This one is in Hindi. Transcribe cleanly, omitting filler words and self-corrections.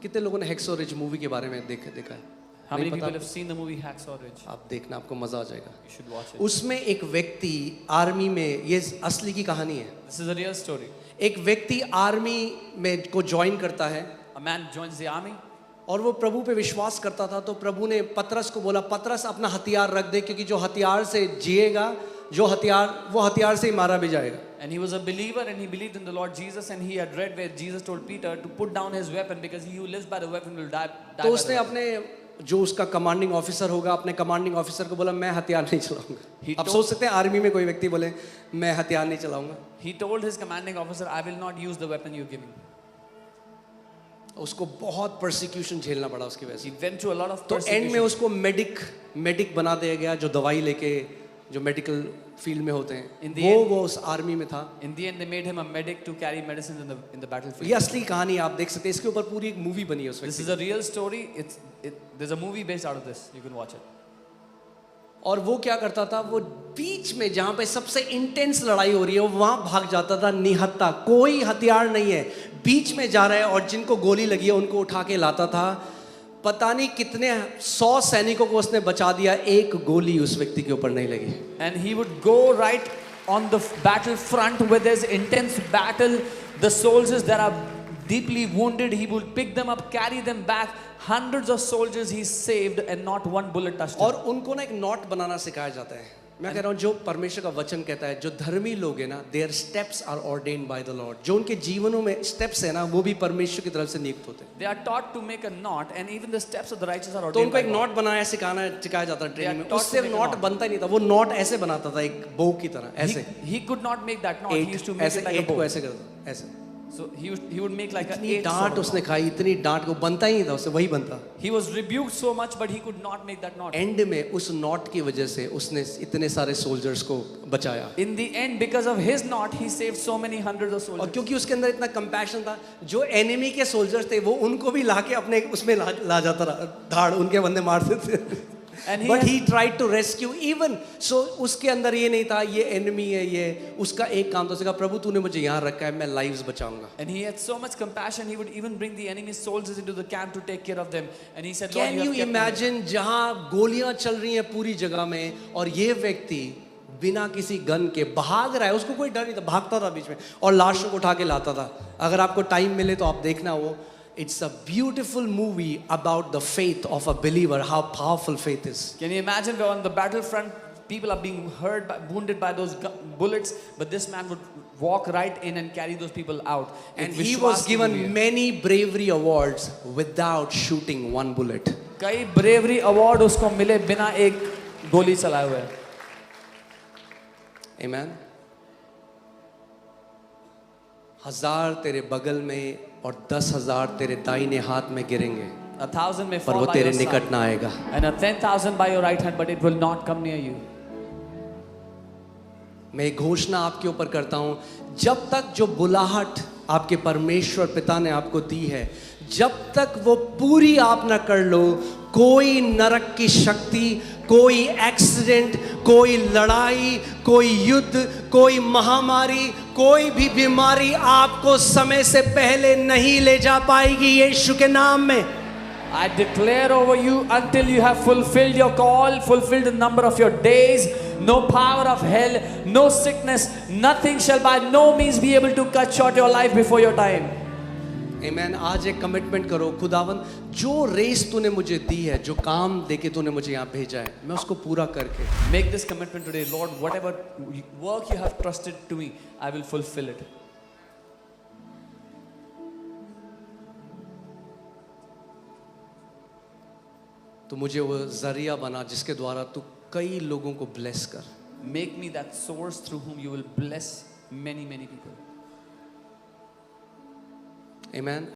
कितने लोगों ने हैक्सॉ रिज मूवी के बारे में देखा है? How many नहीं people पता? have seen the movie Hacksaw Ridge? आप देखना, आपको मजा आ जाएगा। You should watch it. उसमें एक व्यक्ति आर्मी में, ये असली की कहानी है, This is a real story. एक व्यक्ति आर्मी में को ज्वाइन करता है A man joins the army. और वो प्रभु पे विश्वास करता था। तो प्रभु ने पतरस को बोला, पतरस अपना हथियार रख दे, क्योंकि जो हथियार से जिएगा, वो हथियार से ही मारा भी जाएगा। And he was a believer and he believed in the Lord Jesus, and he had read where Jesus told Peter to put down his weapon because he who lives by the weapon will die तो by उसने the weapon. अपने जो उसका कमांडिंग ऑफिसर होगा, अपने कमांडिंग ऑफिसर को बोला, मैं हथियार नहीं चलाऊंगा। आप सोच सकते हैं आर्मी में कोई व्यक्ति बोले मैं हथियार नहीं चलाऊंगा। He told his commanding officer, I will not use the weapon you're giving. उसको बहुत परसिक्यूशन झेलना पड़ा उसकी वजह से। He went through a lot of तो एंड में persecution. उसको मेडिक बना दिया गया, जो दवाई लेके जो मेडिकल फील्ड में होते हैं, वो उस आर्मी में था। In the end, they made him a medic to carry medicines in the battlefield. ये असली कहानी आप देख सकते हैं, इसके ऊपर पूरी एक मूवी बनी है उस This व्यक्ति is a real story. There's a movie based out of this. You can watch it. और वो क्या करता था, वो बीच में जहां पे सबसे इंटेंस लड़ाई हो रही है, वो वहां भाग जाता था निहत्था, कोई हथियार नहीं है, बीच में जा रहा है और जिनको गोली लगी है उनको उठा के लाता था। पता नहीं कितने 100 सैनिकों को उसने बचा दिया, एक गोली उस व्यक्ति के ऊपर नहीं लगी। And he would go right on the battle front where there's intense battle. The soldiers that are deeply wounded, he would pick them up, carry them back. Hundreds of soldiers he saved and not one bullet touched और him. उनको ना एक नॉट बनाना सिखाया जाता है। मैं कह रहा हूँ जो परमेश्वर का वचन कहता है, जो धर्मी लोग हैं ना, their steps are ordained by the lord. जो उनके जीवनों में स्टेप्स है ना, वो भी परमेश्वर की तरफ से नियुक्त होते हैं। They are taught to make a knot, and even the steps of the righteous are तो ordained उनको by एक God. नॉट बनाया सिखाया जाता है ट्रेनिंग में। taught to उससे make a नॉट knot. बनता ही नहीं था, वो नॉट ऐसे बनाता था, एक बो की तरह, ऐसे He could not make that knot. He used to make ऐसे it like a एट को bow. ऐसे करता, ऐसे। So he would make like an इतनी eight. sort डांट of उसने knot. खाई, इतनी डांट को बनता ही नहीं था उससे, वही बनता। He was rebuked so much, but he could not make that knot. And में उस नॉट की वजह से उसने इतने सारे सोल्जर्स को बचाया। In the end, because of his knot, he saved so many hundreds of और soldiers. क्योंकि उसके अंदर इतना कंपैशन था, जो एनिमी के सोल्जर्स थे वो उनको भी लाके अपने उसमें ला जाता रहा, धाड़ उनके बंदे मारते थे। And but he tried to rescue even so. उसके अंदर ये नहीं था ये एनिमी है, ये उसका एक काम था, उसने कहा प्रभु तूने मुझे यहाँ रखा है, मैं lives बचाऊंगा। And he had so much compassion, he would even bring the enemy soldiers into the camp to take care of them. And he said, Lord, can you you have kept me. Imagine जहाँ गोलियां चल रही हैं पूरी जगह में और ये व्यक्ति बिना किसी गन के भाग रहा है, उसको कोई डर नहीं था, भागता था बीच में और लाशों को उठा के लाता था। अगर आपको टाइम मिले तो आप देखना वो। It's a beautiful movie about the faith of a believer, how powerful faith is. Can you imagine where on the battlefront people are being wounded by those bullets, but this man would walk right in and carry those people out. And he was given many bravery awards without shooting one bullet. कई bravery award उसको मिले बिना एक गोली चलाए हुए। Amen. 1000 तेरे बगल में और 10,000 तेरे दाहिने हाथ में गिरेंगे, 1,000 may पर fall वो by तेरे your निकट side, ना आएगा। and 10,000 by your right hand, but it will not come near you. मैं एक घोषणा आपके ऊपर करता हूँ, जब तक जो बुलाहट आपके परमेश्वर पिता ने आपको दी है, जब तक वो पूरी आप ना कर लो, कोई नरक की शक्ति, कोई एक्सीडेंट, कोई लड़ाई, कोई युद्ध, कोई महामारी, कोई भी बीमारी आपको समय से पहले नहीं ले जा पाएगी यीशु के नाम में। I declare over you, until you have fulfilled your call, fulfilled the number of your days, no power of hell, no sickness, nothing shall by no means be able to cut short your life before your time. आमेन। आज एक कमिटमेंट करो, खुदावन जो रेस तूने मुझे दी है, जो काम देके तूने मुझे यहाँ भेजा है, मैं उसको पूरा करके। Make this commitment today, Lord. Whatever work you have trusted to me, I will fulfill it. तो मुझे वो जरिया बना जिसके द्वारा तू कई लोगों को ब्लेस कर। Make me that source through whom you will bless many, many people. Amen.